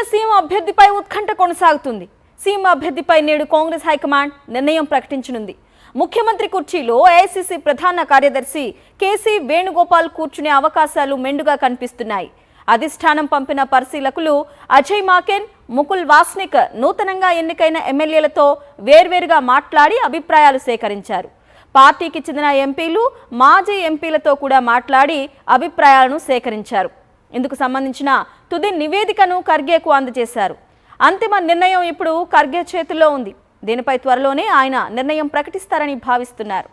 Kerala CM అభ్యర్థిపై ఉత్కంఠ కొనసాగుతుంది. CM అభ్యర్థిపై నేడు కాంగ్రెస్ హైకమాండ్ నిర్ణయం ప్రకటించనుంది. ముఖ్యమంత్రి కుర్చీలో ఏఐసీసీ ప్రధాన కార్యదర్శి కేసీ వేణుగోపాల్ కూర్చునే అవకాశాలు మెండుగా కనిపిస్తున్నాయి. అధిష్టానం పంపిన పరిశీలకులు అజయ్ మాకెన్, ముకుల్ వాస్నిక్ నూతనంగా ఎన్నికైన ఎమ్మెల్యేలతో వేర్వేరుగా మాట్లాడి అభిప్రాయాలు సేకరించారు. పార్టీకి చెందిన ఎంపీలు, మాజీ ఎంపీలతో కూడా మాట్లాడి అభిప్రాయాలను సేకరించారు. ఇందుకు సంబంధించిన తుది నివేదికను ఖర్గేకు అందజేశారు. అంతిమ నిర్ణయం ఇప్పుడు ఖర్గే చేతుల్లో ఉంది. దీనిపై త్వరలోనే ఆయన నిర్ణయం ప్రకటిస్తారని భావిస్తున్నారు.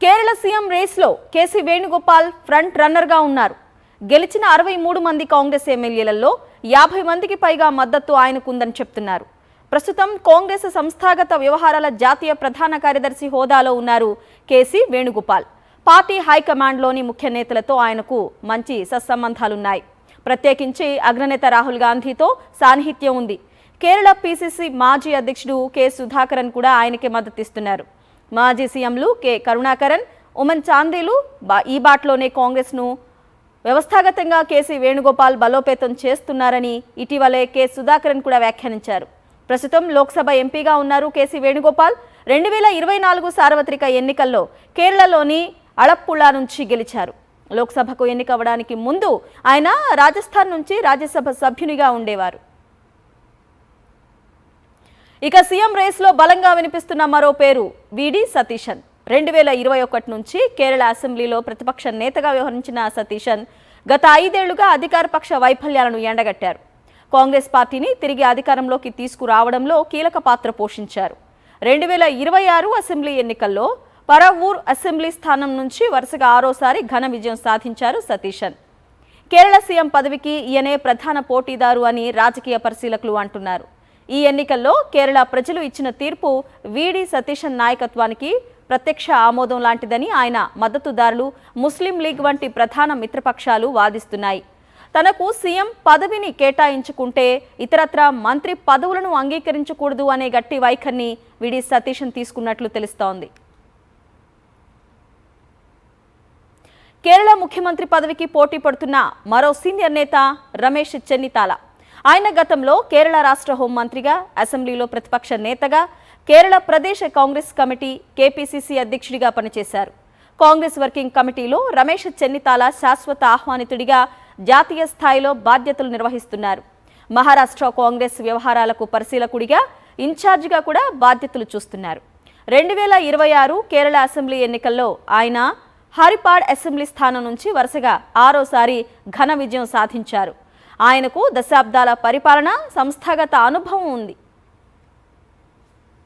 కేరళ సీఎం రేస్లో కేసీ వేణుగోపాల్ ఫ్రంట్ రన్నర్గా ఉన్నారు. గెలిచిన 63 మంది కాంగ్రెస్ ఎమ్మెల్యేలలో 50 మందికి పైగా మద్దతు ఆయనకుందని చెప్తున్నారు. ప్రస్తుతం కాంగ్రెస్ సంస్థాగత వ్యవహారాల జాతీయ ప్రధాన కార్యదర్శి హోదాలో ఉన్నారు కేసీ వేణుగోపాల్. పార్టీ హైకమాండ్లోని ముఖ్య నేతలతో ఆయనకు మంచి సత్సంబంధాలున్నాయి. ప్రత్యేకించి అగ్రనేత రాహుల్ గాంధీతో సాన్నిహిత్యం ఉంది. కేరళ పీసీసీ మాజీ అధ్యక్షుడు కె సుధాకరన్ కూడా ఆయనకే మద్దతిస్తున్నారు. మాజీ సీఎంలు కె కరుణాకరన్, ఉమన్ చాందీలు ఈ బాటలోనే కాంగ్రెస్ను వ్యవస్థాగతంగా కేసీ వేణుగోపాల్ బలోపేతం చేస్తున్నారని ఇటీవలే కె సుధాకరన్ కూడా వ్యాఖ్యానించారు. ప్రస్తుతం లోక్సభ ఎంపీగా ఉన్నారు కేసీ వేణుగోపాల్. 2024 సార్వత్రిక ఎన్నికల్లో కేరళలోని అలప్పుళా నుంచి గెలిచారు. లోక్సభకు ఎన్నికవడానికి ముందు ఆయన రాజస్థాన్ నుంచి రాజ్యసభ సభ్యునిగా ఉండేవారు. ఇక సీఎం రేస్లో బలంగా వినిపిస్తున్న మరో పేరు విడి సతీశన్. 2021 నుంచి కేరళ అసెంబ్లీలో ప్రతిపక్ష నేతగా వ్యవహరించిన సతీశన్ గత 5 ఏళ్లుగా అధికారపక్ష వైఫల్యాలను ఎండగట్టారు. కాంగ్రెస్ పార్టీని తిరిగి అధికారంలోకి తీసుకురావడంలో కీలక పాత్ర పోషించారు. 2026 అసెంబ్లీ ఎన్నికల్లో పరవూర్ అసెంబ్లీ స్థానం నుంచి వరుసగా 6వసారి ఘన విజయం సాధించారు సతీశన్. కేరళ సీఎం పదవికి ఈయనే ప్రధాన పోటీదారు అని రాజకీయ పరిశీలకులు అంటున్నారు. ఈ ఎన్నికల్లో కేరళ ప్రజలు ఇచ్చిన తీర్పు విడి సతీశన్ నాయకత్వానికి ప్రత్యక్ష ఆమోదం లాంటిదని ఆయన మద్దతుదారులు, ముస్లిం లీగ్ వంటి ప్రధాన మిత్రపక్షాలు వాదిస్తున్నాయి. తనకు సీఎం పదవిని కేటాయించుకుంటే ఇతరత్ర మంత్రి పదవులను అంగీకరించకూడదు అనే గట్టి వైఖరిని విడి సతీశన్ తీసుకున్నట్లు తెలుస్తోంది. కేరళ ముఖ్యమంత్రి పదవికి పోటీ పడుతున్న మరో సీనియర్ నేత రమేష్ చెన్నితాల. ఆయన గతంలో కేరళ రాష్ట్ర హోంమంత్రిగా, అసెంబ్లీలో ప్రతిపక్ష నేతగా, కేరళ ప్రదేశ్ కాంగ్రెస్ కమిటీ కేపీసీసీ అధ్యక్షుడిగా పనిచేశారు. కాంగ్రెస్ వర్కింగ్ కమిటీలో రమేష్ చెన్నితాల శాశ్వత ఆహ్వానితుడిగా జాతీయ స్థాయిలో బాధ్యతలు నిర్వహిస్తున్నారు. మహారాష్ట్ర కాంగ్రెస్ వ్యవహారాలకు పరిశీలకుడిగా, ఇన్ఛార్జిగా కూడా బాధ్యతలు చూస్తున్నారు. 2026 కేరళ అసెంబ్లీ ఎన్నికల్లో ఆయన హరిపాడ్ అసెంబ్లీ స్థానం నుంచి వరుసగా 6వసారి ఘన విజయం సాధించారు. ఆయనకు దశాబ్దాల పరిపాలన, సంస్థాగత అనుభవం ఉంది.